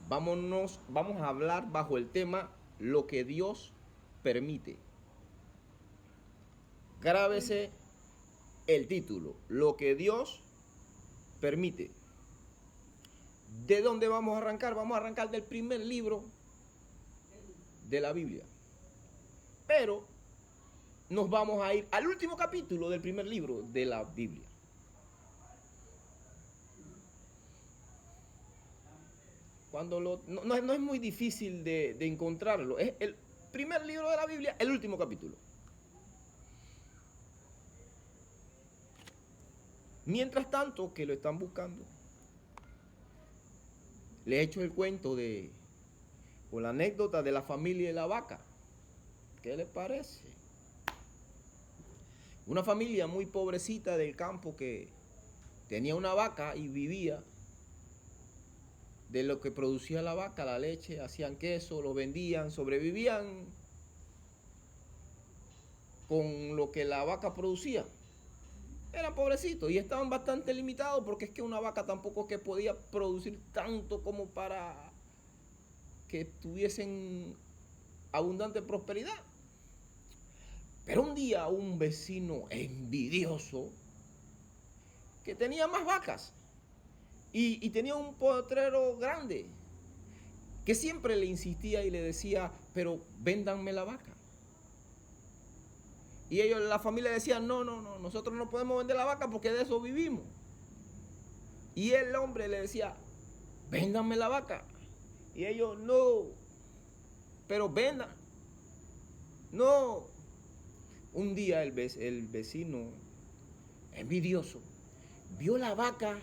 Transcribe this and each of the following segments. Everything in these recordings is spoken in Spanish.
Vamos a hablar bajo el tema lo que Dios permite. Grábese el título, lo que Dios permite. ¿De dónde vamos a arrancar? Vamos a arrancar del primer libro de la Biblia. Pero nos vamos a ir al último capítulo del primer libro de la Biblia. No es muy difícil de encontrarlo. Es el primer libro de la Biblia, el último capítulo. Mientras tanto que lo están buscando, les he hecho el cuento o la anécdota de la familia de la vaca. ¿Qué les parece? Una familia muy pobrecita del campo que tenía una vaca y vivía de lo que producía la vaca, la leche, hacían queso, lo vendían, sobrevivían con lo que la vaca producía. Eran pobrecitos y estaban bastante limitados porque es que una vaca tampoco es que podía producir tanto como para que tuviesen abundante prosperidad. Pero un día un vecino envidioso que tenía más vacas y tenía un potrero grande que siempre le insistía y le decía, pero véndanme la vaca. Y ellos, la familia decía, no, nosotros no podemos vender la vaca porque de eso vivimos. Y el hombre le decía, véndanme la vaca. Y ellos, no, pero vendan. No. Un día el vecino envidioso vio la vaca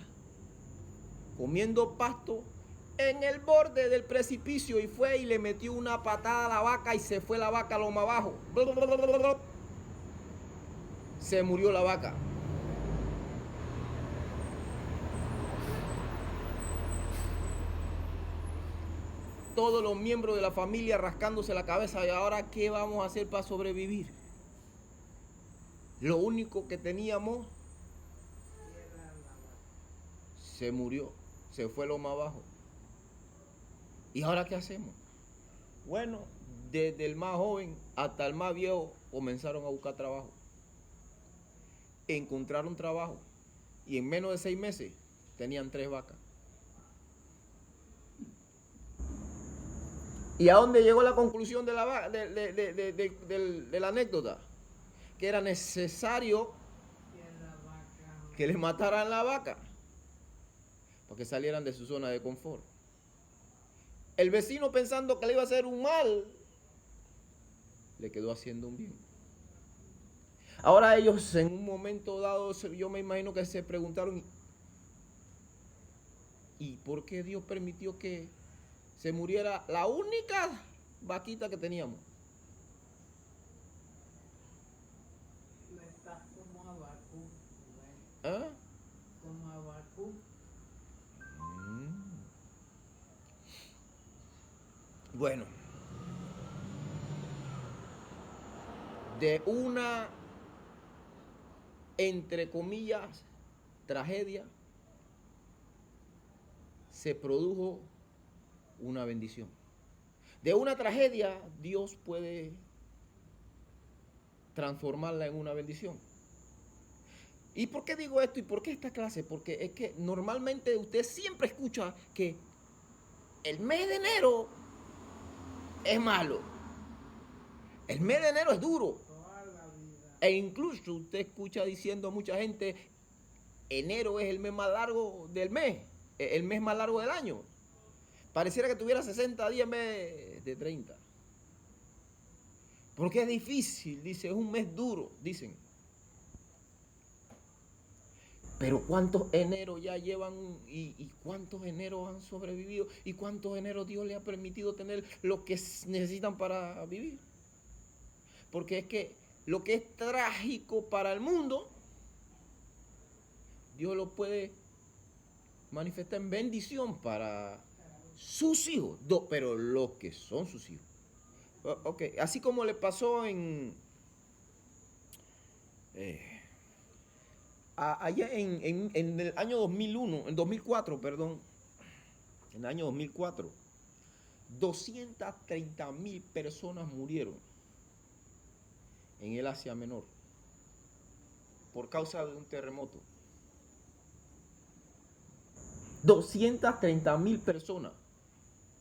comiendo pasto en el borde del precipicio y fue y le metió una patada a la vaca y se fue la vaca a lo más abajo. Se murió la vaca. Todos los miembros de la familia rascándose la cabeza y ahora ¿qué vamos a hacer para sobrevivir? Lo único que teníamos se murió, se fue lo más abajo. ¿Y ahora qué hacemos? Bueno, desde el más joven hasta el más viejo comenzaron a buscar trabajo. Encontraron trabajo y en menos de 6 meses tenían 3 vacas. ¿Y a dónde llegó la conclusión de la anécdota? Que era necesario que le mataran la vaca para que salieran de su zona de confort. El vecino, pensando que le iba a hacer un mal, le quedó haciendo un bien. Ahora ellos en un momento dado, yo me imagino que se preguntaron, ¿y por qué Dios permitió que se muriera la única vaquita que teníamos? ¿Ah? Como Abacú. Bueno, de una, entre comillas, tragedia, se produjo una bendición. De una tragedia, Dios puede transformarla en una bendición. ¿Y por qué digo esto y por qué esta clase? Porque es que normalmente usted siempre escucha que el mes de enero es malo. El mes de enero es duro. Toda la vida. E incluso usted escucha diciendo a mucha gente, enero es el mes más largo del mes, el mes más largo del año. Pareciera que tuviera 60 días en vez de 30. Porque es difícil, dice, es un mes duro, dicen. Pero ¿cuántos eneros ya llevan y cuántos eneros han sobrevivido? ¿Y cuántos eneros Dios le ha permitido tener lo que necesitan para vivir? Porque es que lo que es trágico para el mundo, Dios lo puede manifestar en bendición para sus hijos, pero los que son sus hijos. Ok, así como le pasó allá en el año 2001, en 2004, perdón, en el año 2004, 230.000 personas murieron en el Asia Menor por causa de un terremoto. 230.000 personas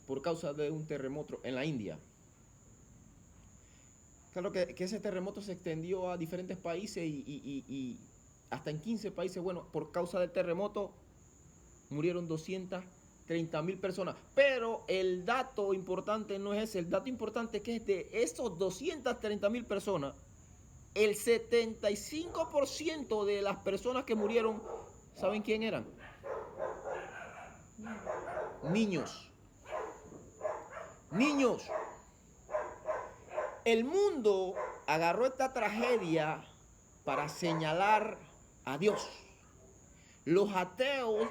por causa de un terremoto en la India. Claro que ese terremoto se extendió a diferentes países y hasta en 15 países. Bueno, por causa del terremoto murieron 230.000 personas. Pero el dato importante no es ese. El dato importante es que de esos 230.000 personas, el 75% de las personas que murieron, ¿saben quién eran? Niños. Niños. El mundo agarró esta tragedia para señalar a Dios. Los ateos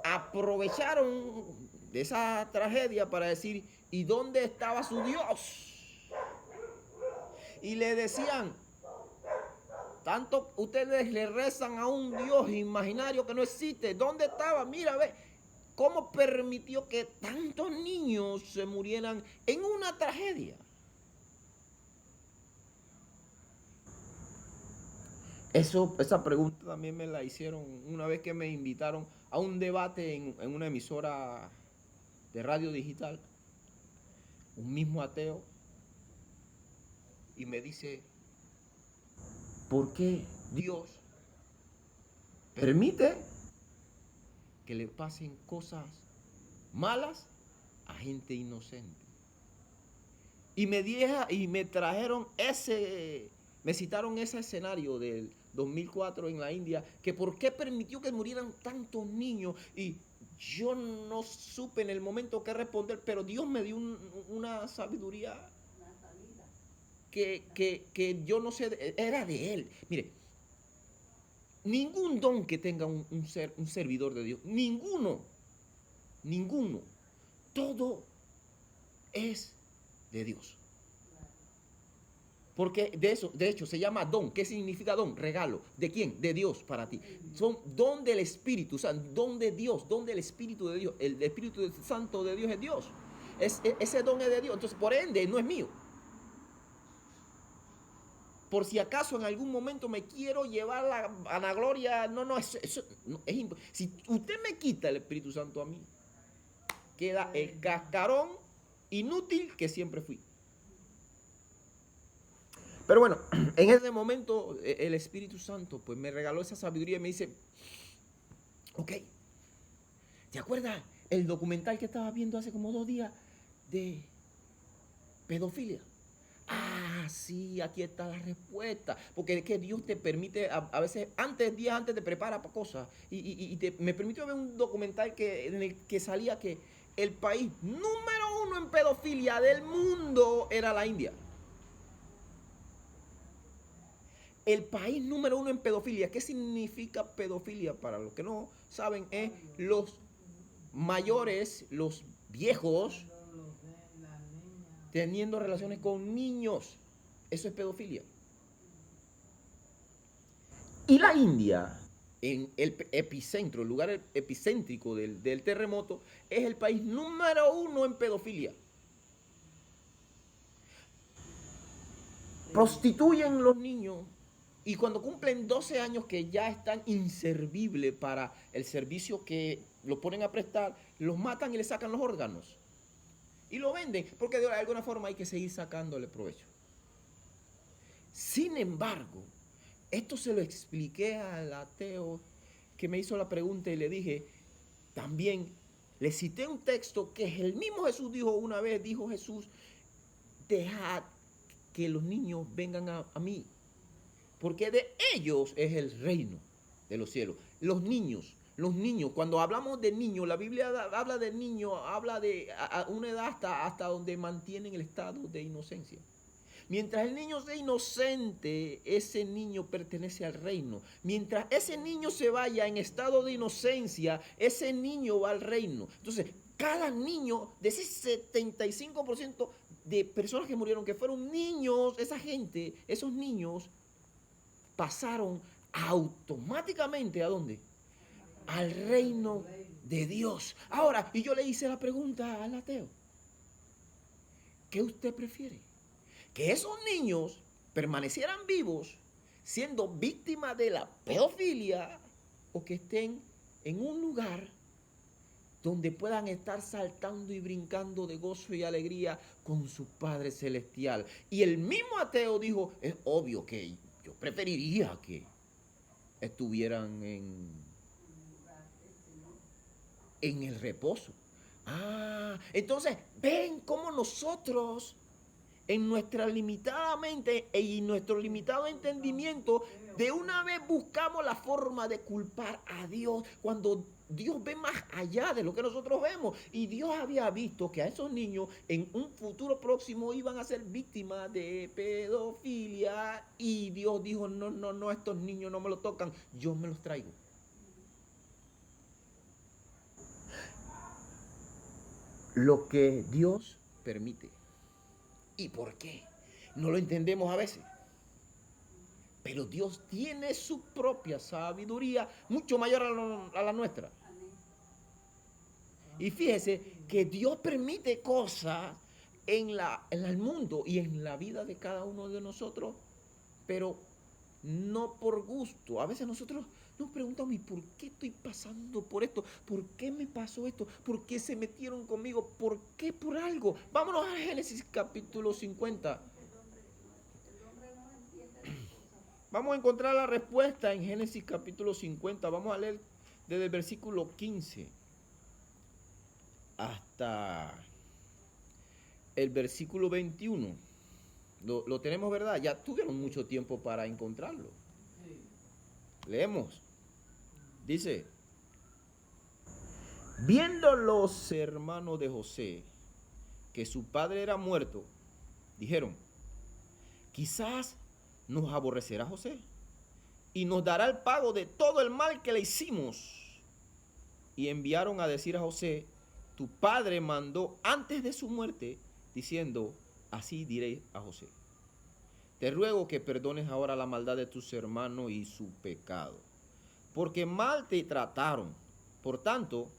aprovecharon de esa tragedia para decir, ¿y dónde estaba su Dios? Y le decían, tanto ustedes le rezan a un Dios imaginario que no existe. ¿Dónde estaba? Mira, ve, ¿cómo permitió que tantos niños se murieran en una tragedia? Esa pregunta también me la hicieron una vez que me invitaron a un debate en una emisora de radio digital. Un mismo ateo. Y me dice, ¿por qué Dios permite que le pasen cosas malas a gente inocente? Y me trajeron me citaron ese escenario del 2004 en la India, que por qué permitió que murieran tantos niños. Y yo no supe en el momento qué responder, pero Dios me dio una sabiduría que yo no sé, era de Él. Mire, ningún don que tenga un servidor de Dios, ninguno, todo es de Dios. Porque de hecho, se llama don. ¿Qué significa don? Regalo. ¿De quién? De Dios para ti. Son don del Espíritu, o sea, don de Dios, don del Espíritu de Dios. El Espíritu Santo de Dios es Dios. Ese don es de Dios. Entonces, por ende, no es mío. Por si acaso en algún momento me quiero llevar la vanagloria, eso no, es imposible. Si usted me quita el Espíritu Santo a mí, queda el cascarón inútil que siempre fui. Pero bueno, en ese momento el Espíritu Santo pues me regaló esa sabiduría y me dice, ok, ¿te acuerdas el documental que estaba viendo hace como 2 días de pedofilia? Ah, sí, aquí está la respuesta. Porque es que Dios te permite, a veces, días antes te prepara para cosas. Me permitió ver un documental en el que salía que el país número 1 en pedofilia del mundo era la India. El país número 1 en pedofilia. ¿Qué significa pedofilia? Para los que no saben, es los mayores, los viejos, teniendo relaciones con niños. Eso es pedofilia. Y la India, en el epicentro, el lugar epicéntrico del terremoto, es el país número 1 en pedofilia. Prostituyen los niños y cuando cumplen 12 años que ya están inservibles para el servicio que lo ponen a prestar, los matan y le sacan los órganos. Y lo venden, porque de alguna forma hay que seguir sacándole provecho. Sin embargo, esto se lo expliqué al ateo que me hizo la pregunta y le dije, también le cité un texto que el mismo Jesús dijo una vez, dijo Jesús, dejad que los niños vengan a mí, porque de ellos es el reino de los cielos. Los niños, cuando hablamos de niños, la Biblia habla de niños, habla de una edad hasta donde mantienen el estado de inocencia. Mientras el niño sea inocente, ese niño pertenece al reino. Mientras ese niño se vaya en estado de inocencia, ese niño va al reino. Entonces, cada niño, de ese 75% de personas que murieron, que fueron niños, esa gente, esos niños pasaron automáticamente ¿a dónde? Al reino de Dios. Ahora, y yo le hice la pregunta al ateo. ¿Qué usted prefiere? ¿Que esos niños permanecieran vivos siendo víctimas de la pedofilia o que estén en un lugar donde puedan estar saltando y brincando de gozo y alegría con su Padre Celestial? Y el mismo ateo dijo, es obvio que yo preferiría que estuvieran en el reposo. Entonces, ven cómo nosotros, en nuestra limitada mente y nuestro limitado entendimiento, de una vez buscamos la forma de culpar a Dios cuando Dios ve más allá de lo que nosotros vemos. Y Dios había visto que a esos niños en un futuro próximo iban a ser víctimas de pedofilia. Y Dios dijo, no, estos niños no me los tocan, yo me los traigo. Lo que Dios permite. ¿Y por qué? No lo entendemos a veces. Pero Dios tiene su propia sabiduría, mucho mayor a la nuestra. Y fíjese que Dios permite cosas en el mundo y en la vida de cada uno de nosotros, pero no por gusto. A veces nosotros nos preguntamos, ¿y por qué estoy pasando por esto? ¿Por qué me pasó esto? ¿Por qué se metieron conmigo? ¿Por qué por algo? Vámonos a Génesis capítulo 50. Vamos a encontrar la respuesta en Génesis capítulo 50. Vamos a leer desde el versículo 15 hasta el versículo 21. Lo tenemos, ¿verdad? Ya tuvieron mucho tiempo para encontrarlo. Leemos. Dice, viendo los hermanos de José que su padre era muerto, dijeron, quizás nos aborrecerá José y nos dará el pago de todo el mal que le hicimos. Y enviaron a decir a José, tu padre mandó antes de su muerte, diciendo, así diré a José, te ruego que perdones ahora la maldad de tus hermanos y su pecado, porque mal te trataron. Por tanto,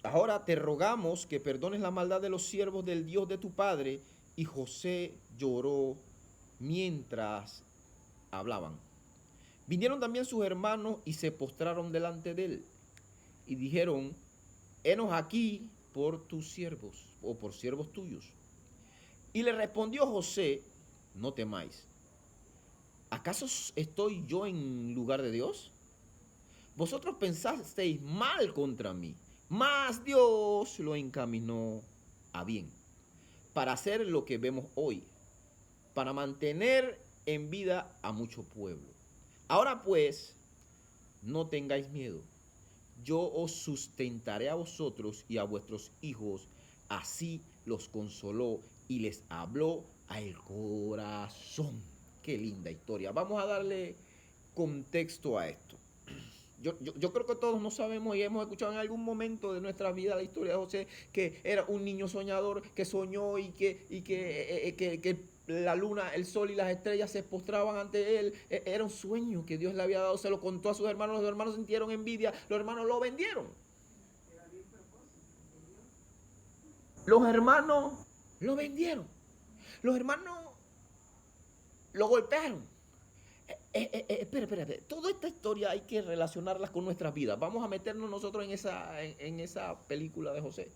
ahora te rogamos que perdones la maldad de los siervos del Dios de tu padre. Y José lloró mientras hablaban. Vinieron también sus hermanos y se postraron delante de él y dijeron, henos aquí por tus siervos o por siervos tuyos. Y le respondió José, no temáis. ¿Acaso estoy yo en lugar de Dios? Vosotros pensasteis mal contra mí, mas Dios lo encaminó a bien, para hacer lo que vemos hoy, para mantener en vida a mucho pueblo. Ahora pues, no tengáis miedo. Yo os sustentaré a vosotros y a vuestros hijos. Así los consoló y les habló al corazón. Qué linda historia. Vamos a darle contexto a esto. Yo creo que todos no sabemos y hemos escuchado en algún momento de nuestra vida la historia de José, que era un niño soñador que soñó y que la luna, el sol y las estrellas se postraban ante él. Era un sueño que Dios le había dado, se lo contó a sus hermanos, los hermanos sintieron envidia, los hermanos lo vendieron. Los hermanos lo vendieron. Los hermanos lo golpearon. Espera. Toda esta historia hay que relacionarla con nuestras vidas. Vamos a meternos nosotros en esa película de José.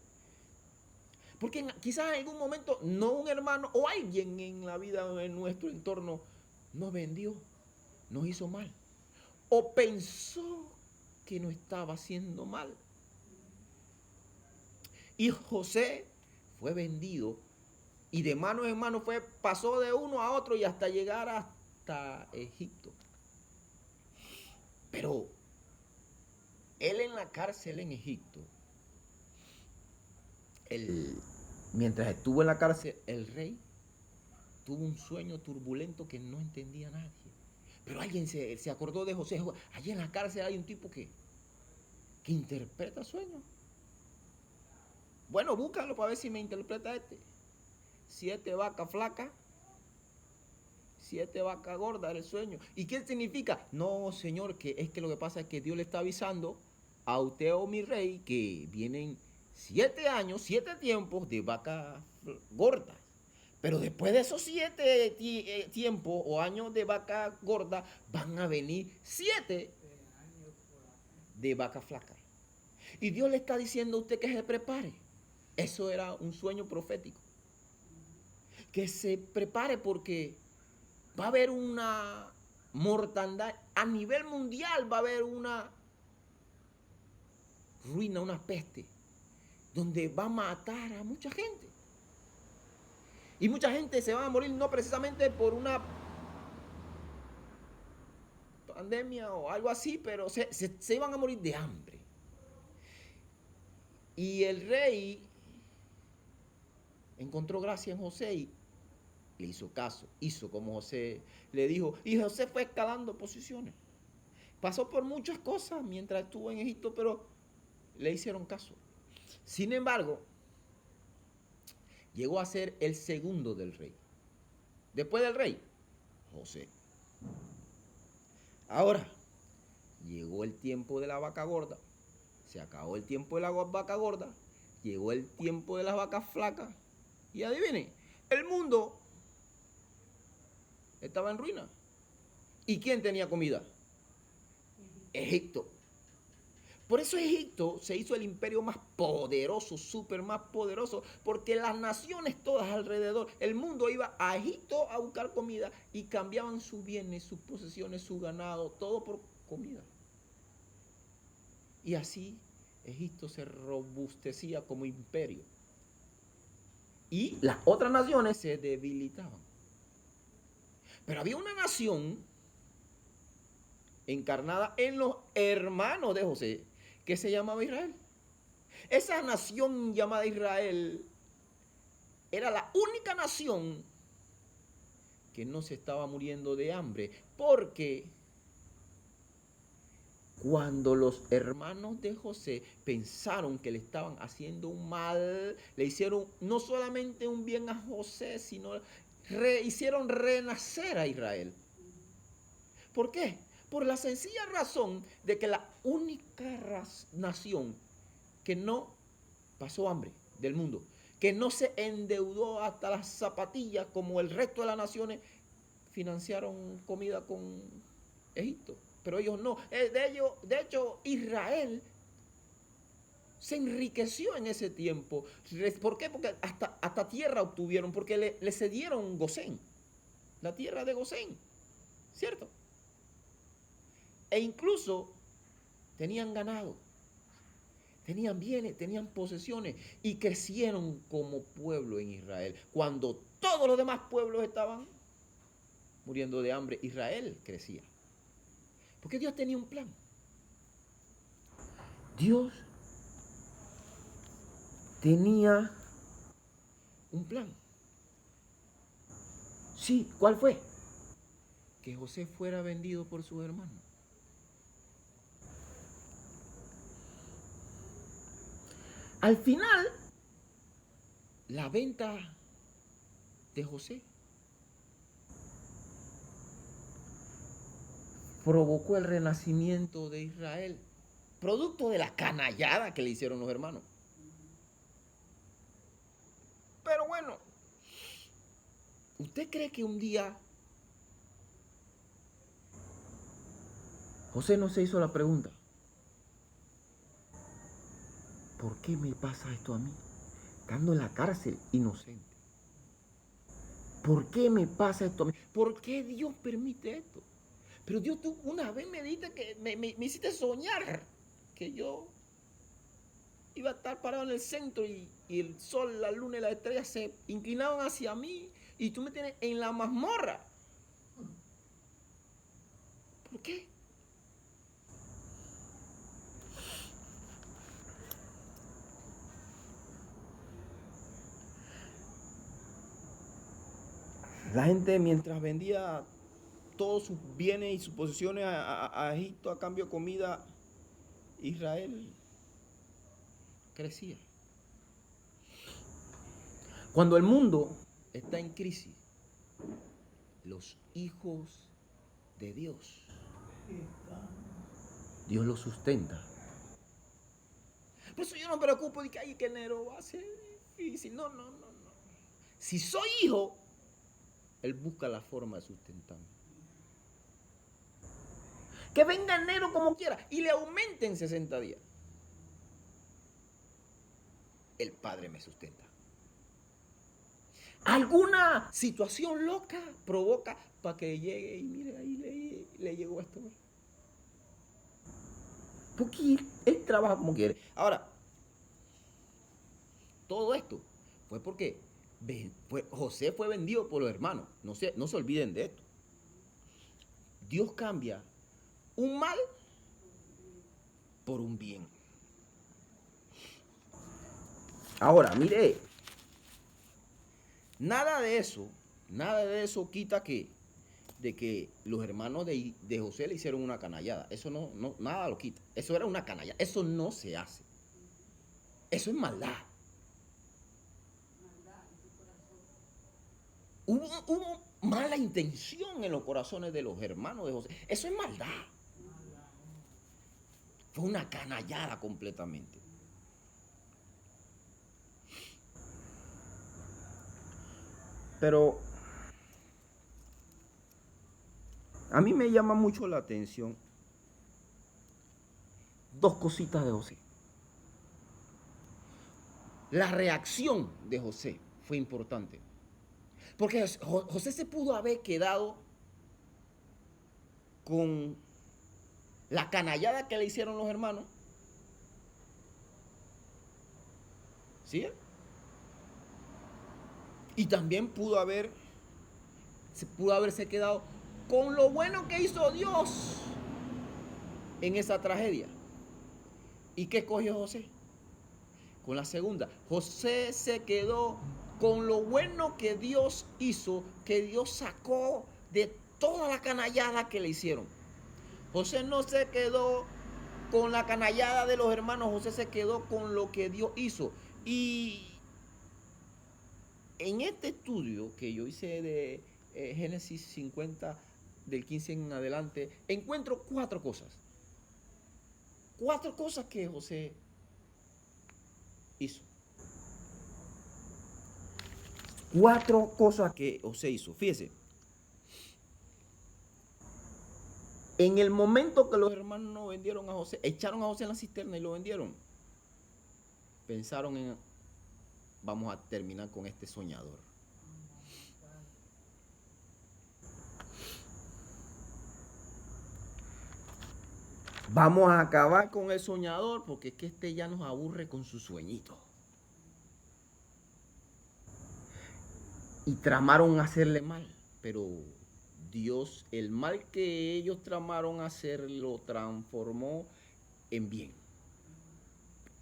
Porque quizás en algún momento no un hermano o alguien en la vida, en nuestro entorno, nos vendió, nos hizo mal. O pensó que no estaba haciendo mal. Y José fue vendido y de mano en mano pasó de uno a otro y hasta llegar hasta Egipto. Pero él en la cárcel en Egipto, mientras estuvo en la cárcel, el rey tuvo un sueño turbulento que no entendía nadie. Pero alguien se acordó de José. Allí en la cárcel hay un tipo que interpreta sueños. Bueno, búscalo para ver si me interpreta este. 7 vacas flacas, 7 vacas gordas era el sueño. ¿Y qué significa? No, señor, que es que lo que pasa es que Dios le está avisando a usted, oh mi rey, que vienen 7 años, 7 tiempos de vacas gordas. Pero después de esos 7 tiempos o años de vaca gorda, van a venir 7 de vaca flaca. Y Dios le está diciendo a usted que se prepare. Eso era un sueño profético. Que se prepare porque va a haber una mortandad. A nivel mundial va a haber una ruina, una peste, donde va a matar a mucha gente. Y mucha gente se va a morir no precisamente por una pandemia o algo así, pero se iban a morir de hambre. Y el rey encontró gracia en José y le hizo caso, hizo como José le dijo. Y José fue escalando posiciones. Pasó por muchas cosas mientras estuvo en Egipto, pero le hicieron caso. Sin embargo, llegó a ser el segundo del rey. Después del rey, José. Ahora, llegó el tiempo de la vaca gorda. Se acabó el tiempo de la vaca gorda. Llegó el tiempo de las vacas flacas. Y adivinen, el mundo estaba en ruina. ¿Y quién tenía comida? Egipto. Por eso Egipto se hizo el imperio más poderoso, súper más poderoso, porque las naciones todas alrededor, el mundo iba a Egipto a buscar comida y cambiaban sus bienes, sus posesiones, su ganado, todo por comida. Y así Egipto se robustecía como imperio. Y las otras naciones se debilitaban. Pero había una nación encarnada en los hermanos de José que se llamaba Israel. Esa nación llamada Israel era la única nación que no se estaba muriendo de hambre, porque cuando los hermanos de José pensaron que le estaban haciendo un mal, le hicieron no solamente un bien a José, sino hicieron renacer a Israel. ¿Por qué? Por la sencilla razón de que la única nación que no pasó hambre del mundo, que no se endeudó hasta las zapatillas como el resto de las naciones, financiaron comida con Egipto. Pero ellos no. De hecho, Israel se enriqueció en ese tiempo. ¿Por qué? Porque hasta tierra obtuvieron, porque le cedieron Gosén, la tierra de Gosén, ¿cierto? E incluso tenían ganado, tenían bienes, tenían posesiones y crecieron como pueblo en Israel. Cuando todos los demás pueblos estaban muriendo de hambre, Israel crecía. Porque Dios tenía un plan. Dios tenía un plan. Sí, ¿cuál fue? Que José fuera vendido por sus hermanos. Al final, la venta de José provocó el renacimiento de Israel, producto de la canallada que le hicieron los hermanos. Pero bueno, ¿usted cree que un día José no se hizo la pregunta: ¿por qué me pasa esto a mí? Estando en la cárcel, inocente. ¿Por qué me pasa esto a mí? ¿Por qué Dios permite esto? Pero Dios, tú una vez me dijiste que me hiciste soñar que yo iba a estar parado en el centro y el sol, la luna y las estrellas se inclinaban hacia mí y tú me tienes en la mazmorra. ¿Por qué? La gente, mientras vendía todos sus bienes y sus posesiones a Egipto a cambio de comida, Israel crecía. Cuando el mundo está en crisis, los hijos de Dios los sustenta. yo no me preocupo de que ay, que enero va a ser difícil. No, no, no, no. Si soy hijo, él busca la forma de sustentarme. Que venga enero como quiera y le aumenten 60 días. El Padre me sustenta. Alguna situación loca provoca para que llegue y mire, ahí le llegó esto. Porque él trabaja como quiere. Ahora, todo esto fue porque José fue vendido por los hermanos. No se olviden de esto. Dios cambia un mal por un bien. Ahora, mire, nada de eso quita de que los hermanos de José le hicieron una canallada. Eso no, nada lo quita. Eso era una canallada. Eso no se hace. Eso es maldad. Hubo mala intención en los corazones de los hermanos de José. Eso es maldad. Fue una canallada completamente. Pero a mí me llama mucho la atención dos cositas de José. La reacción de José fue importante. Porque José se pudo haber quedado con la canallada que le hicieron los hermanos. ¿Sí? Y también pudo haberse quedado con lo bueno que hizo Dios en esa tragedia. ¿Y qué escogió José? Con la segunda. José se quedó con lo bueno que Dios hizo, que Dios sacó de toda la canallada que le hicieron. José no se quedó con la canallada de los hermanos, José se quedó con lo que Dios hizo. Y en este estudio que yo hice de Génesis 50, del 15 en adelante, encuentro cuatro cosas. Cuatro cosas que José hizo. Cuatro cosas que José hizo. Fíjese. En el momento que los hermanos vendieron a José, echaron a José en la cisterna y lo vendieron, pensaron en, vamos a terminar con este soñador. Vamos a acabar con el soñador porque es que este ya nos aburre con su sueñito. Y tramaron hacerle mal, pero Dios, el mal que ellos tramaron hacer, lo transformó en bien.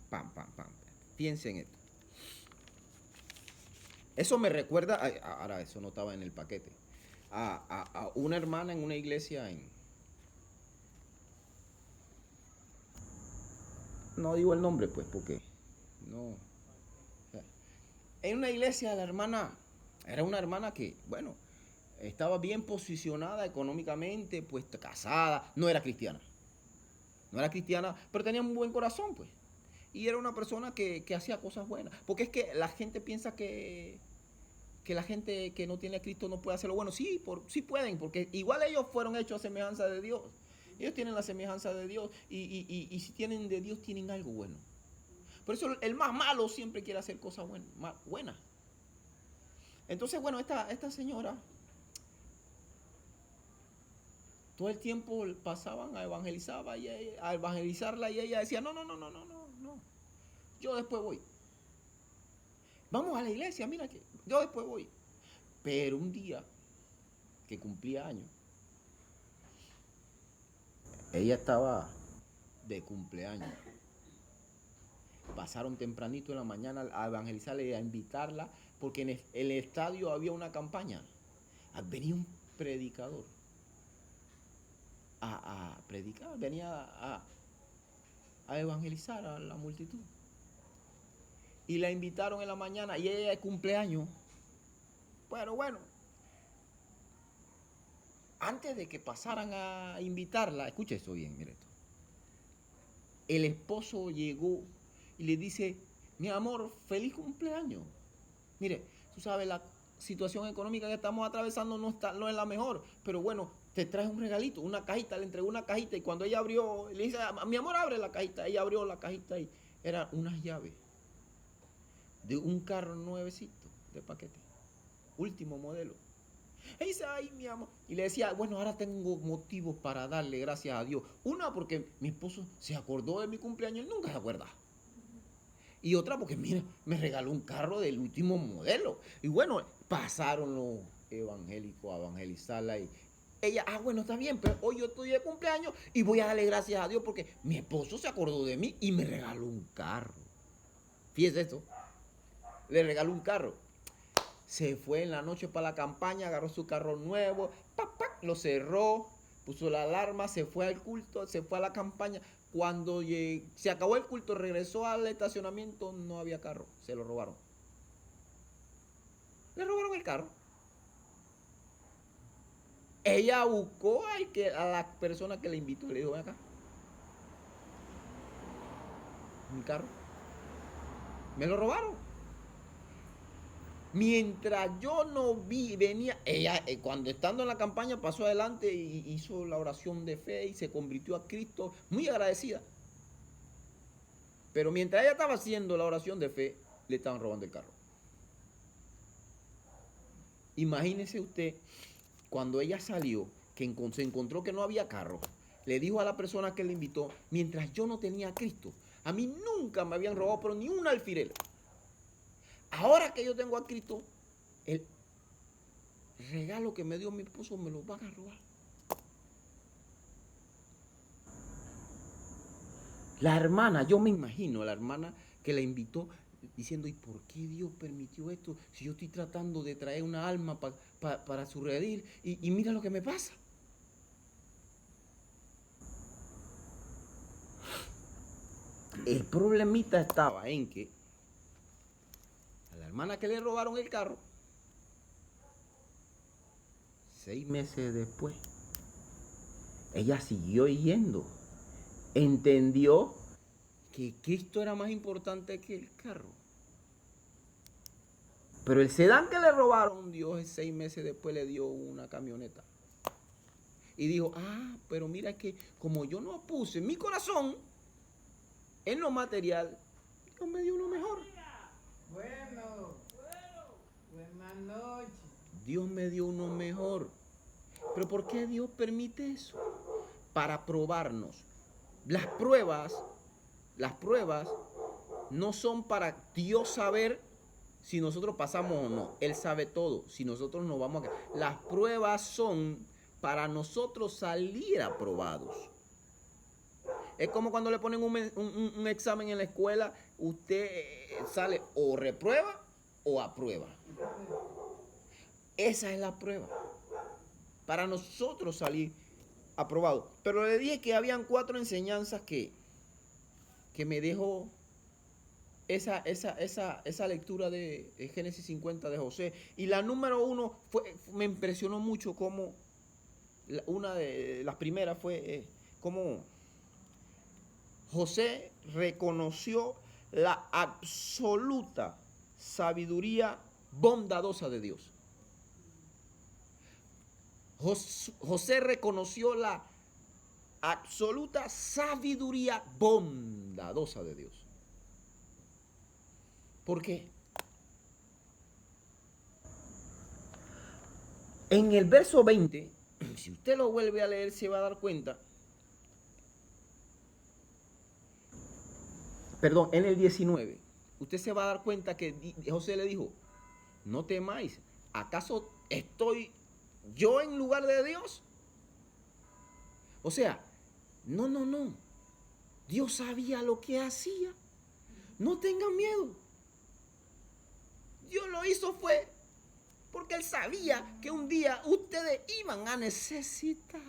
Pam, pam, pam. Piensen en esto. Eso me recuerda, ahora eso no estaba en el paquete, a una hermana en una iglesia no digo el nombre pues porque no. En una iglesia la hermana, era una hermana que, bueno, estaba bien posicionada económicamente, pues casada, no era cristiana. No era cristiana, pero tenía un buen corazón, pues. Y era una persona que hacía cosas buenas. Porque es que la gente piensa que la gente que no tiene a Cristo no puede hacerlo bueno. Sí, sí pueden, porque igual ellos fueron hechos a semejanza de Dios. Ellos tienen la semejanza de Dios y si tienen de Dios tienen algo bueno. Por eso el más malo siempre quiere hacer cosas buenas. Entonces, bueno, esta señora todo el tiempo pasaban a evangelizarla y ella decía, no. Yo después voy. Vamos a la iglesia, mira que yo después voy. Pero un día que cumplía años, ella estaba de cumpleaños. Pasaron tempranito en la mañana a evangelizarla y a invitarla, porque en el estadio había una campaña. Venía un predicador a predicar, venía a evangelizar a la multitud. Y la invitaron en la mañana y ella de cumpleaños. Pero bueno, antes de que pasaran a invitarla, escuche esto bien, mire esto. El esposo llegó y le dice, mi amor, feliz cumpleaños. Mire, tú sabes, la situación económica que estamos atravesando no es la mejor, pero bueno, te traes un regalito, una cajita, le entregó una cajita y cuando ella abrió, le dice, mi amor, abre la cajita. Ella abrió la cajita y eran unas llaves de un carro nuevecito de paquete, último modelo. Y dice, ay, mi amor. Y le decía, bueno, ahora tengo motivos para darle gracias a Dios. Una, porque mi esposo se acordó de mi cumpleaños, él nunca se acuerda. Y otra, porque mira, me regaló un carro del último modelo. Y bueno, pasaron los evangélicos a evangelizarla y ella, bueno, está bien, pero hoy yo estoy de cumpleaños y voy a darle gracias a Dios porque mi esposo se acordó de mí y me regaló un carro. Fíjese esto, le regaló un carro. Se fue en la noche para la campaña, agarró su carro nuevo, lo cerró, puso la alarma, se fue al culto, se fue a la campaña. Cuando se acabó el culto, regresó al estacionamiento, no había carro, se lo robaron. Le robaron el carro. Ella buscó a la persona que le invitó, le dijo, ven acá, mi carro, me lo robaron. Mientras yo no venía, ella cuando estando en la campaña pasó adelante y hizo la oración de fe y se convirtió a Cristo, muy agradecida. Pero mientras ella estaba haciendo la oración de fe, le estaban robando el carro. Imagínese usted, cuando ella salió, que se encontró que no había carro, le dijo a la persona que le invitó, mientras yo no tenía a Cristo, a mí nunca me habían robado, pero ni un alfiler. Ahora que yo tengo a Cristo, el regalo que me dio mi esposo me lo van a robar. La hermana, yo me imagino, la hermana que la invitó diciendo, ¿y por qué Dios permitió esto? Si yo estoy tratando de traer una alma para su redil y mira lo que me pasa. El problemita estaba en que a la hermana que le robaron el carro, 6 meses después, ella siguió yendo. Entendió que Cristo era más importante que el carro. Pero el sedán que le robaron, Dios 6 meses después le dio una camioneta. Y dijo, pero mira que como yo no puse mi corazón en lo material, Dios me dio uno mejor. Bueno, buenas noches. Dios me dio uno mejor. ¿Pero por qué Dios permite eso? Para probarnos. Las pruebas no son para Dios saber si nosotros pasamos o no. Él sabe todo. Si nosotros nos vamos a... Las pruebas son para nosotros salir aprobados. Es como cuando le ponen un examen en la escuela, usted sale o reprueba o aprueba. Esa es la prueba. Para nosotros salir aprobados. Pero le dije que habían 4 enseñanzas que me dejó esa lectura de Génesis 50 de José. Y la número 1 me impresionó mucho como una de las primeras fue como José reconoció la absoluta sabiduría bondadosa de Dios. José reconoció la absoluta sabiduría bondadosa de Dios. ¿Por qué? En el verso 20, si usted lo vuelve a leer, se va a dar cuenta. Perdón, en el 19, usted se va a dar cuenta que José le dijo, no temáis, ¿acaso estoy yo en lugar de Dios? O sea, no. Dios sabía lo que hacía. No tengan miedo. Dios lo hizo fue porque Él sabía que un día ustedes iban a necesitar.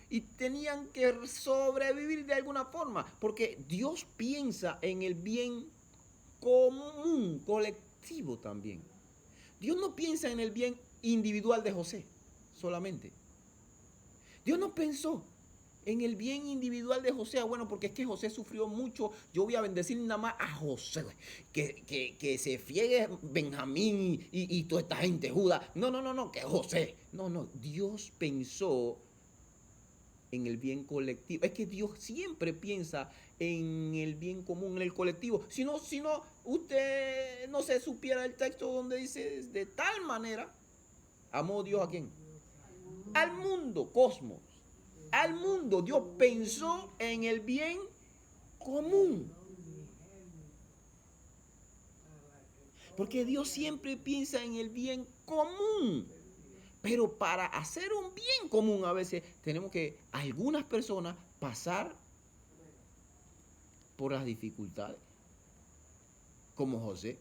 Y tenían que sobrevivir de alguna forma. Porque Dios piensa en el bien común, colectivo también. Dios no piensa en el bien individual de José solamente. Dios no pensó en el bien individual de José. Bueno, porque es que José sufrió mucho. Yo voy a bendecir nada más a José. Que se friegue Benjamín y toda esta gente Judá. No, que José. No, Dios pensó en el bien colectivo. Es que Dios siempre piensa en el bien común, en el colectivo. Si no, usted no se supiera el texto donde dice de tal manera, amó Dios a quién. Al mundo, cosmos. Al mundo. Dios pensó en el bien común. Porque Dios siempre piensa en el bien común. Pero para hacer un bien común a veces tenemos que algunas personas pasar por las dificultades. Como José.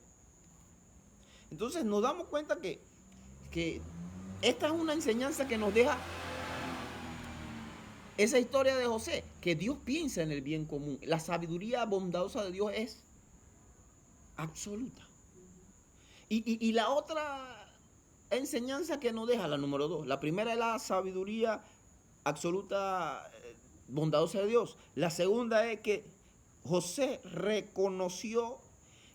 Entonces nos damos cuenta que esta es una enseñanza que nos deja esa historia de José, que Dios piensa en el bien común. La sabiduría bondadosa de Dios es absoluta. Y la otra enseñanza que nos deja, la número 2. La primera es la sabiduría absoluta bondadosa de Dios. La segunda es que José reconoció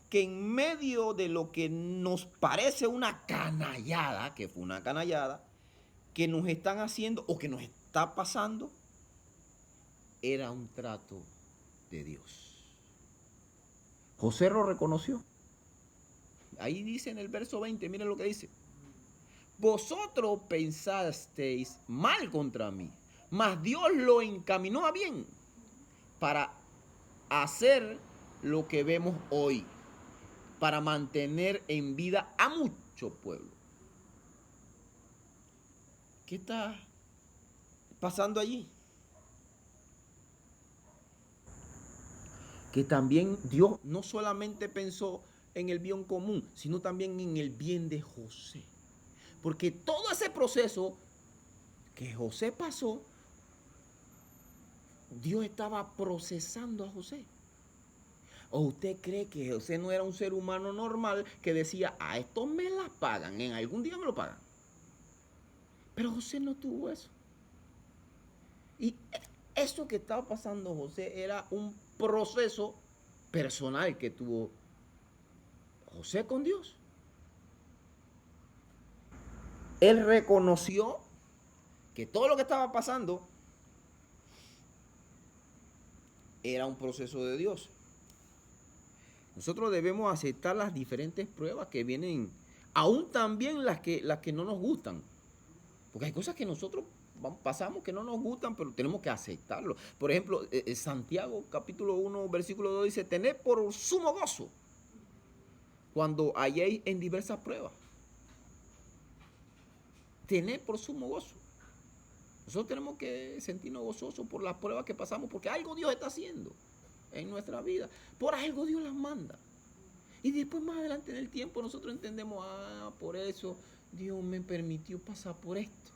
que en medio de lo que nos parece una canallada, que fue una canallada, que nos están haciendo o que nos está pasando, era un trato de Dios. José lo reconoció. Ahí dice en el verso 20, miren lo que dice. Vosotros pensasteis mal contra mí, mas Dios lo encaminó a bien para hacer lo que vemos hoy, para mantener en vida a mucho pueblo. ¿Qué está pasando allí? Que también Dios no solamente pensó en el bien común, sino también en el bien de José. Porque todo ese proceso que José pasó, Dios estaba procesando a José. ¿O usted cree que José no era un ser humano normal que decía, a esto me la pagan, en algún día me lo pagan? Pero José no tuvo eso. Y eso que estaba pasando José era un proceso personal que tuvo José con Dios. Él reconoció que todo lo que estaba pasando era un proceso de Dios. Nosotros debemos aceptar las diferentes pruebas que vienen, aún también las que no nos gustan. Porque hay cosas que nosotros pasamos que no nos gustan, pero tenemos que aceptarlo. Por ejemplo, Santiago capítulo 1, versículo 2 dice, tened por sumo gozo cuando halléis en diversas pruebas. Tened por sumo gozo. Nosotros tenemos que sentirnos gozosos por las pruebas que pasamos, porque algo Dios está haciendo en nuestra vida. Por algo Dios las manda. Y después más adelante en el tiempo nosotros entendemos, por eso Dios me permitió pasar por esto.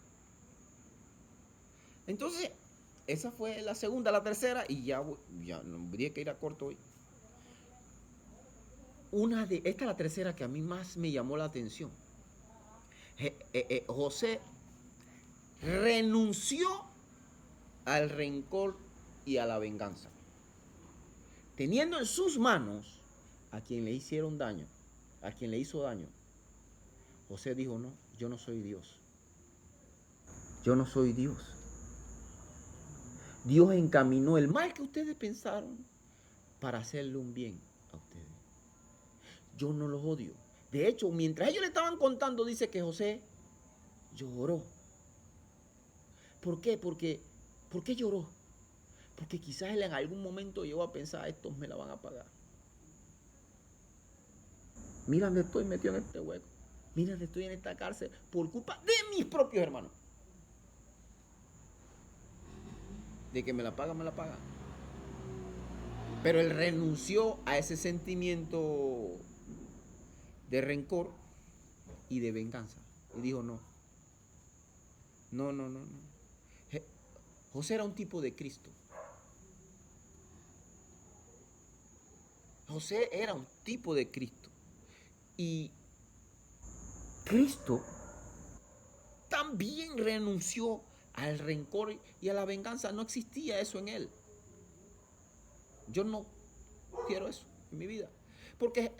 Entonces, esa fue la segunda. La tercera, y ya no habría que ir a corto hoy. Esta es la tercera que a mí más me llamó la atención. José renunció al rencor y a la venganza. Teniendo en sus manos a quien le hicieron daño, a quien le hizo daño, José dijo, no, yo no soy Dios. Yo no soy Dios. Dios encaminó el mal que ustedes pensaron para hacerle un bien a ustedes. Yo no los odio. De hecho, mientras ellos le estaban contando, dice que José lloró. ¿Por qué? ¿Por qué lloró? Porque quizás él en algún momento llegó a pensar, estos me la van a pagar. Mira dónde estoy metido en este hueco. Mira dónde estoy en esta cárcel por culpa de mis propios hermanos. De que me la pagan, me la pagan. Pero él renunció a ese sentimiento de rencor y de venganza. Y dijo, no. José era un tipo de Cristo. José era un tipo de Cristo. Y Cristo también renunció al rencor y a la venganza. No existía eso en él. Yo no quiero eso en mi vida. Porque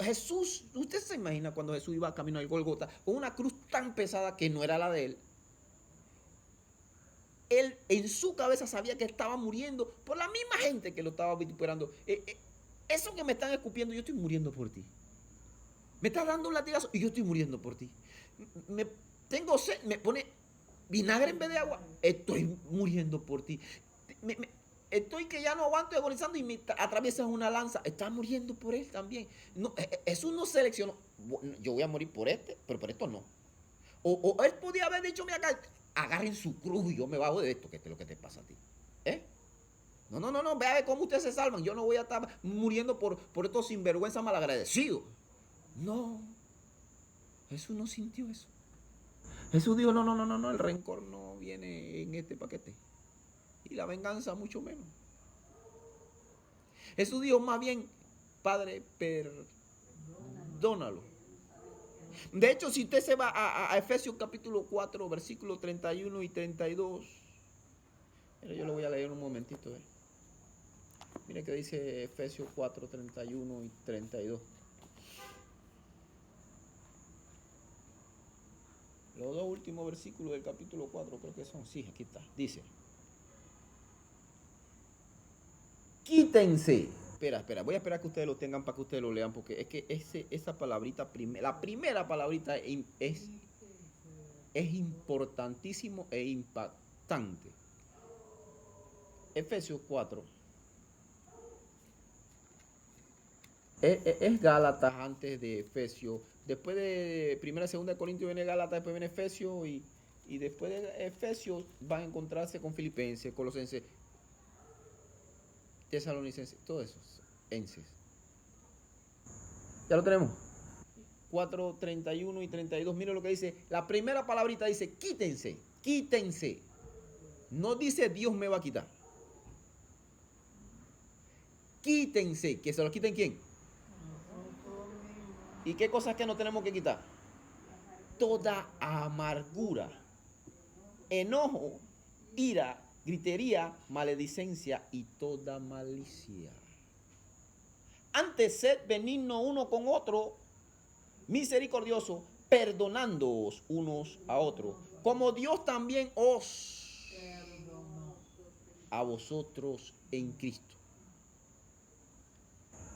Jesús, usted se imagina cuando Jesús iba camino al Gólgota con una cruz tan pesada que no era la de él. Él en su cabeza sabía que estaba muriendo por la misma gente que lo estaba vituperando. Eso que me están escupiendo, yo estoy muriendo por ti. Me estás dando un latigazo y yo estoy muriendo por ti. Tengo sed, me pone vinagre en vez de agua, estoy muriendo por ti. Estoy que ya no aguanto agonizando y me atraviesas una lanza, estás muriendo por él también. No, Jesús no seleccionó, yo voy a morir por este, pero por esto no. O él podía haber dicho, mira acá, agarren su cruz y yo me bajo de esto, que es lo que te pasa a ti. No, vea cómo ustedes se salvan. Yo no voy a estar muriendo por estos sinvergüenza malagradecidos. No, Jesús no sintió eso. Jesús dijo, no, el rencor no viene en este paquete. Y la venganza mucho menos. Jesús dijo más bien, Padre, perdónalo. De hecho, si usted se va a Efesios capítulo 4, versículos 31 y 32. Yo lo voy a leer un momentito. Mire que dice Efesios 4, 31 y 32. Los dos últimos versículos del capítulo 4 creo que son. Sí, aquí está. Dice. Quítense. Espera. Voy a esperar que ustedes lo tengan para que ustedes lo lean. Porque es que esa palabrita, la primera palabrita es importantísimo e impactante. Efesios 4. Es Gálatas antes de Efesios. Después de 1 y 2 Corintios viene Gálatas, después viene Efesios y después de Efesios van a encontrarse con Filipenses, Colosenses, Tesalonicenses, todos esos enses. Ya lo tenemos. 4, 31 y 32. Miren lo que dice. La primera palabrita dice quítense. No dice Dios me va a quitar. Quítense. ¿Que se lo quiten quién? ¿Y qué cosas que no tenemos que quitar? Toda amargura, enojo, ira, gritería, maledicencia y toda malicia. Antes sed benigno uno con otro, misericordioso, perdonándoos unos a otros, como Dios también os a vosotros en Cristo.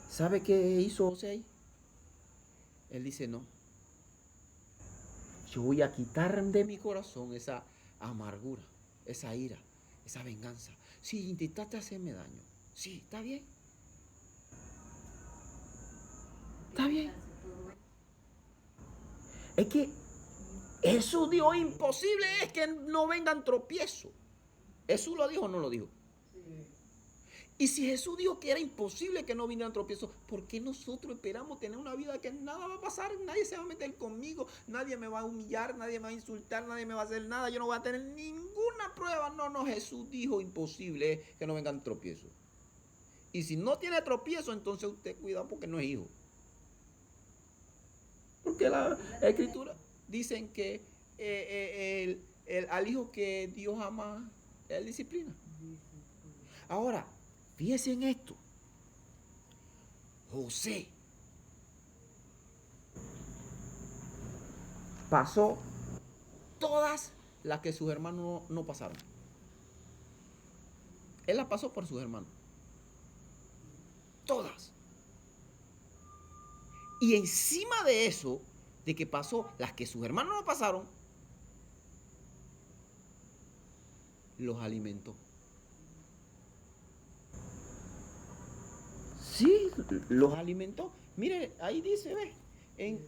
¿Sabe qué hizo José ahí? Él dice, no, yo voy a quitar de mi corazón esa amargura, esa ira, esa venganza. Sí, intentaste hacerme daño. Sí, está bien. Está bien. Es que Jesús dijo, imposible es que no vengan tropiezos. ¿Jesús lo dijo o no lo dijo? Y si Jesús dijo que era imposible que no vinieran tropiezos, ¿por qué nosotros esperamos tener una vida que nada va a pasar? Nadie se va a meter conmigo, nadie me va a humillar, nadie me va a insultar, nadie me va a hacer nada, yo no voy a tener ninguna prueba. No, Jesús dijo imposible que no vengan tropiezos. Y si no tiene tropiezo, entonces usted cuidado porque no es hijo. Porque la escritura dicen que al hijo que Dios ama, él disciplina. Ahora, fíjense en esto. José pasó todas las que sus hermanos no pasaron. Él las pasó por sus hermanos. Todas. Y encima de eso, de que pasó las que sus hermanos no pasaron, los alimentó. Sí, los alimentó. Mire, ahí dice, ve, en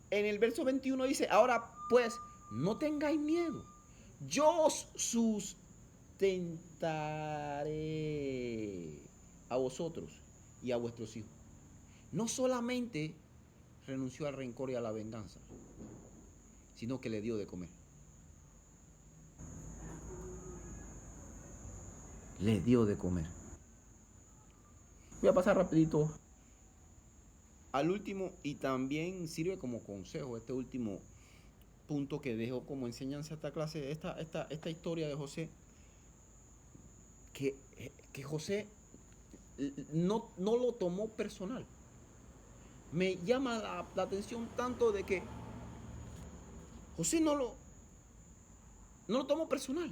el verso 21 dice, ahora pues, no tengáis miedo, yo os sustentaré a vosotros y a vuestros hijos. No solamente renunció al rencor y a la venganza, sino que le dio de comer. Le dio de comer. Voy a pasar rapidito al último y también sirve como consejo este último punto que dejo como enseñanza esta clase, esta historia de José, que José no lo tomó personal. Me llama la atención tanto de que José no lo tomó personal.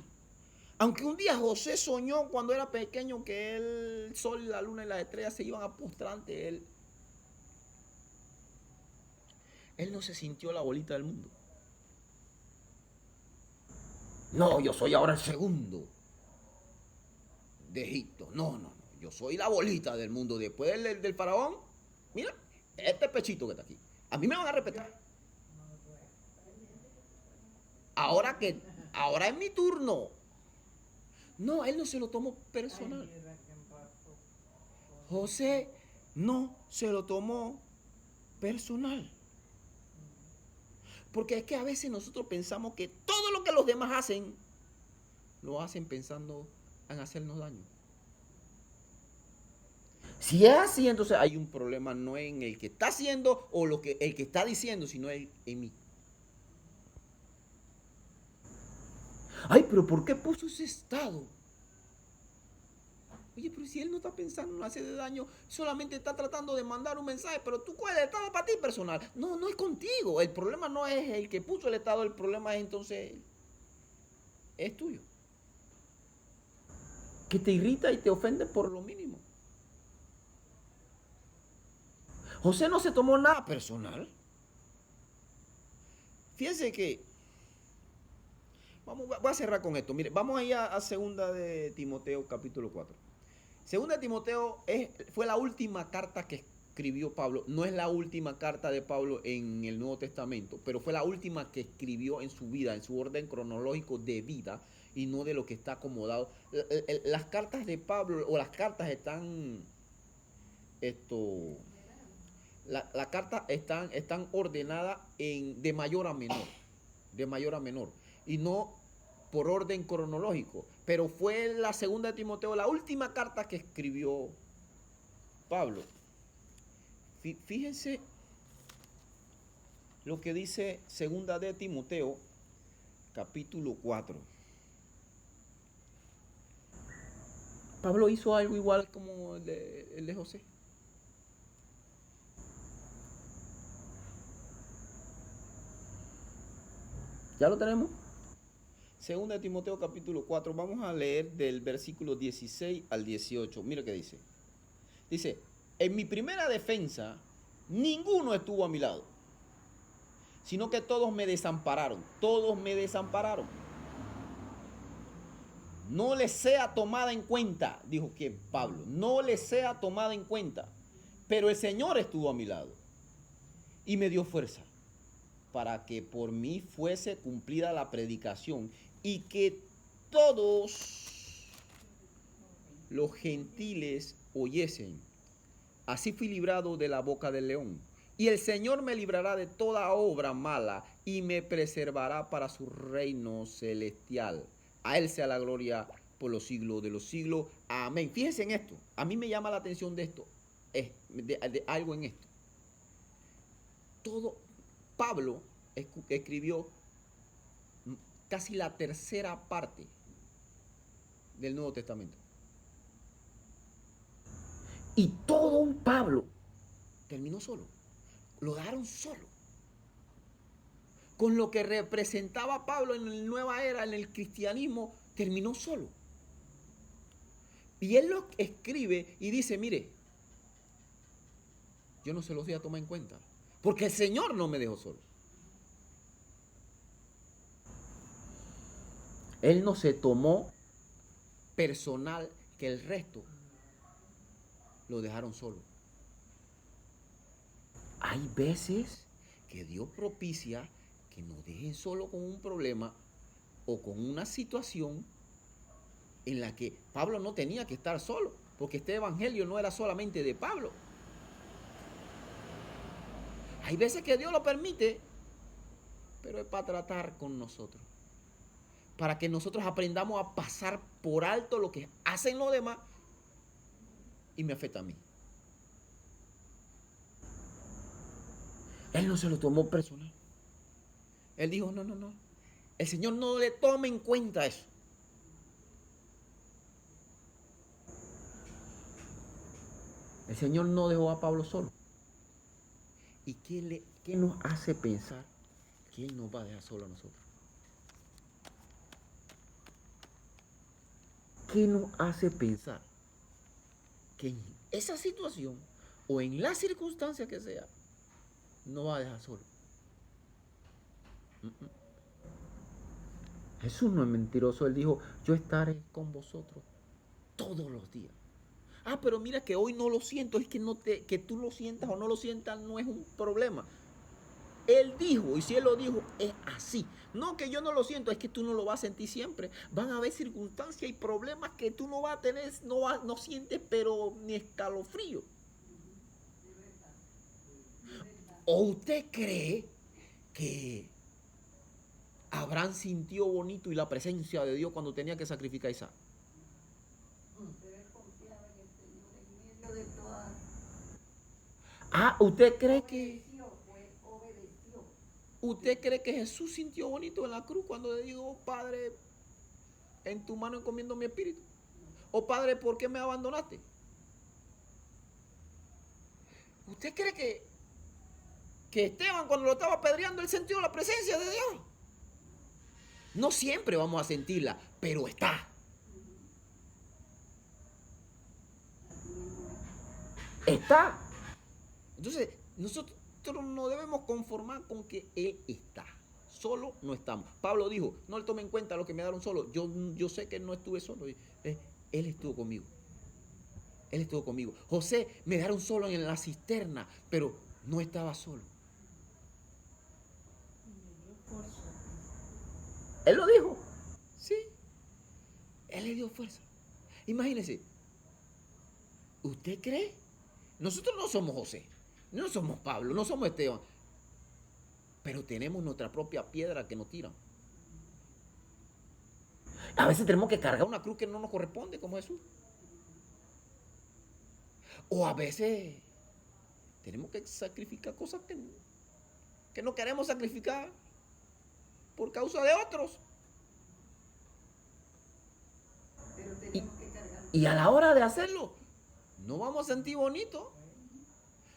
Aunque un día José soñó cuando era pequeño que el sol, la luna y las estrellas se iban a postrar ante él. Él no se sintió la bolita del mundo. No, yo soy ahora el segundo de Egipto. No. Yo soy la bolita del mundo. Después del faraón, mira, este pechito que está aquí. A mí me van a respetar. Ahora es mi turno. No, él no se lo tomó personal. José no se lo tomó personal. Porque es que a veces nosotros pensamos que todo lo que los demás hacen, lo hacen pensando en hacernos daño. Si es así, entonces hay un problema no en el que está haciendo o el que está diciendo, sino en mí. Ay, pero ¿por qué puso ese estado? Oye, pero si él no está pensando en hacer daño, solamente está tratando de mandar un mensaje, pero tú cuál es el estado para ti personal. No es contigo. El problema no es el que puso el estado, el problema es entonces es tuyo. Que te irrita y te ofende por lo mínimo. José no se tomó nada personal. Fíjense que voy a cerrar con esto. Mire, vamos allá a 2 de Timoteo capítulo 4. 2 de Timoteo fue la última carta que escribió Pablo. No es la última carta de Pablo en el Nuevo Testamento, pero fue la última que escribió en su vida, en su orden cronológico de vida y no de lo que está acomodado. Las cartas de Pablo o las cartas están las cartas están ordenadas de mayor a menor y no por orden cronológico, pero fue la 2 de Timoteo la última carta que escribió Pablo. Fíjense lo que dice 2 de Timoteo capítulo 4. Pablo hizo algo igual como el de José. ¿Ya lo tenemos? 2 de Timoteo capítulo 4, vamos a leer del versículo 16 al 18. Mira qué dice. Dice, en mi primera defensa, ninguno estuvo a mi lado, sino que todos me desampararon. No les sea tomada en cuenta, dijo que Pablo, no les sea tomada en cuenta, pero el Señor estuvo a mi lado y me dio fuerza para que por mí fuese cumplida la predicación y que todos los gentiles oyesen. Así fui librado de la boca del león. Y el Señor me librará de toda obra mala y me preservará para su reino celestial. A Él sea la gloria por los siglos de los siglos. Amén. Fíjense en esto. A mí me llama la atención de esto. De algo en esto. Pablo escribió casi la tercera parte del Nuevo Testamento. Y todo un Pablo terminó solo. Lo dejaron solo. Con lo que representaba Pablo en la nueva era, en el cristianismo, terminó solo. Y él lo escribe y dice, mire, yo no se los voy a tomar en cuenta, porque el Señor no me dejó solo. Él no se tomó personal que el resto lo dejaron solo. Hay veces que Dios propicia que nos dejen solo con un problema o con una situación en la que Pablo no tenía que estar solo, porque este evangelio no era solamente de Pablo. Hay veces que Dios lo permite, pero es para tratar con nosotros, para que nosotros aprendamos a pasar por alto lo que hacen los demás y me afecta a mí. Él no se lo tomó personal. Él dijo, no, no, no. El Señor no le toma en cuenta eso. El Señor no dejó a Pablo solo. ¿Y qué nos hace pensar que Él nos va a dejar solo a nosotros? ¿Qué nos hace pensar que en esa situación o en la circunstancia que sea, no va a dejar solo? Jesús no es mentiroso. Él dijo, yo estaré con vosotros todos los días. Ah, pero mira que hoy no lo siento. Es que, que tú lo sientas o no lo sientas no es un problema. Él dijo, y si Él lo dijo, es así. No que yo no lo siento, es que tú no lo vas a sentir siempre. Van a haber circunstancias y problemas que tú no vas a tener, no sientes, pero ni escalofrío. ¿O usted cree que Abraham sintió bonito y la presencia de Dios cuando tenía que sacrificar a Isaac? Ah, ¿usted cree que Jesús sintió bonito en la cruz cuando le dijo, Padre, en tu mano encomiendo mi espíritu? O Padre, ¿por qué me abandonaste? ¿Usted cree que Esteban cuando lo estaba apedreando él sintió la presencia de Dios? No siempre vamos a sentirla, pero está. Está. Entonces, nosotros no debemos conformar con que Él está. Solo no estamos. Pablo dijo, no le tome en cuenta lo que me dieron solo. Yo sé que no estuve solo. Él estuvo conmigo. Él estuvo conmigo. José me dejaron solo en la cisterna, pero no estaba solo. Él lo dijo. Sí. Él le dio fuerza. Imagínese. ¿Usted cree? Nosotros no somos José. No somos Pablo. No somos Esteban. Pero tenemos nuestra propia piedra que nos tiran. A veces tenemos que cargar una cruz que no nos corresponde, como Jesús. O a veces tenemos que sacrificar cosas que no queremos sacrificar por causa de otros. Y a la hora de hacerlo, no vamos a sentir bonito.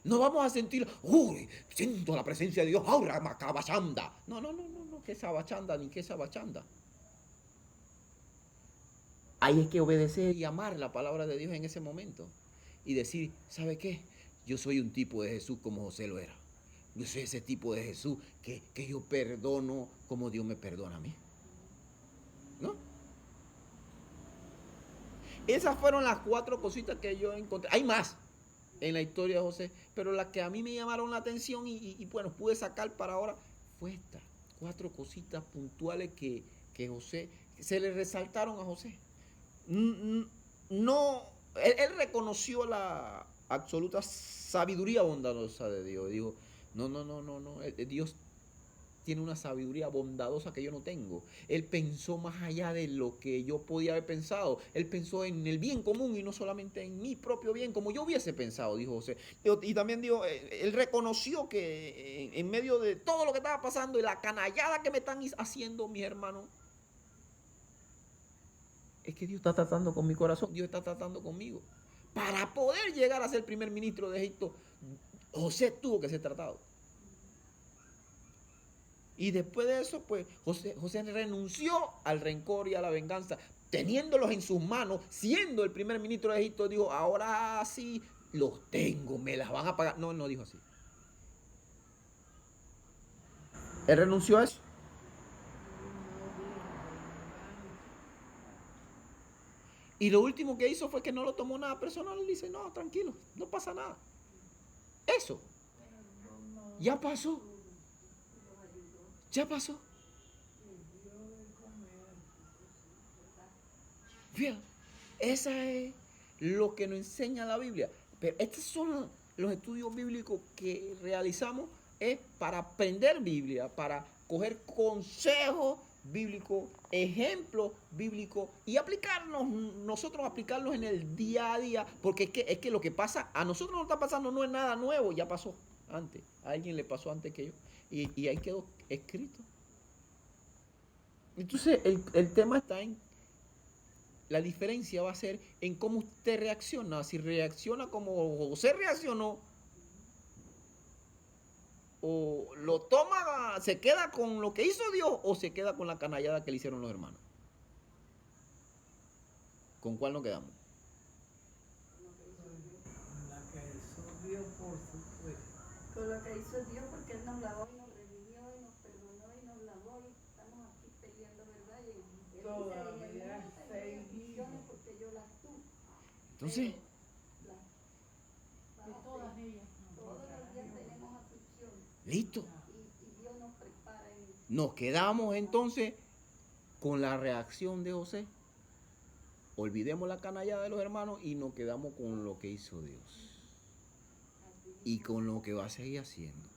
No vamos a sentir, uy, siento la presencia de Dios, ahora macabachanda. No, que sabachanda ni que sabachanda. Hay que obedecer y amar la palabra de Dios en ese momento. Y decir, ¿sabe qué? Yo soy un tipo de Jesús como José lo era. Yo soy ese tipo de Jesús que yo perdono como Dios me perdona a mí. ¿No? Esas fueron las 4 cositas que yo encontré. Hay más en la historia de José, pero las que a mí me llamaron la atención y bueno, pude sacar para ahora fue estas 4 cositas puntuales que José, se le resaltaron a José. No, él reconoció la absoluta sabiduría bondadosa de Dios. Dijo, no, Dios tiene una sabiduría bondadosa que yo no tengo. Él pensó más allá de lo que yo podía haber pensado. Él pensó en el bien común y no solamente en mi propio bien, como yo hubiese pensado, dijo José. Y también dijo, él reconoció que en medio de todo lo que estaba pasando y la canallada que me están haciendo mis hermanos, es que Dios está tratando con mi corazón, Dios está tratando conmigo. Para poder llegar a ser primer ministro de Egipto, José tuvo que ser tratado. Y después de eso, pues José renunció al rencor y a la venganza, teniéndolos en sus manos, siendo el primer ministro de Egipto. Dijo, ahora sí los tengo, me las van a pagar. No dijo así. Él renunció a eso. Y lo último que hizo fue que no lo tomó nada personal. Él dice, no, tranquilo, no pasa nada. Eso ya pasó. Ya pasó. Bien, esa es lo que nos enseña la Biblia. Pero estos son los estudios bíblicos que realizamos para aprender Biblia, para coger consejos bíblicos, ejemplos bíblicos y nosotros aplicarlos en el día a día, porque es que lo que pasa, a nosotros nos está pasando no es nada nuevo, ya pasó antes, a alguien le pasó antes que yo, y ahí quedó escrito. Entonces, el tema está en, la diferencia va a ser en cómo usted reacciona. Si reacciona como José reaccionó, o lo toma, se queda con lo que hizo Dios, o se queda con la canallada que le hicieron los hermanos. ¿Con cuál nos quedamos? La que hizo Dios, por supuesto. Con lo que hizo Dios, porque Él nos lavó y nos redimió y nos perdonó y nos lavó y estamos aquí peleando, ¿verdad? Y Él dice, en el Todavía mundo tendréis seguimos. aflicciones porque yo las tuve. Entonces, Las De todas ellas. todos los días tenemos aflicciones listo. y Dios nos prepara en eso. Nos quedamos entonces con la reacción de José. Olvidemos la canallada de los hermanos y nos quedamos con lo que hizo Dios. Y con lo que va a seguir haciendo.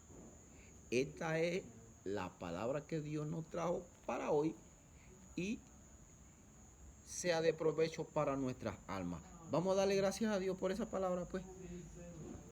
Esta es la palabra que Dios nos trajo para hoy y sea de provecho para nuestras almas. Vamos a darle gracias a Dios por esa palabra, pues.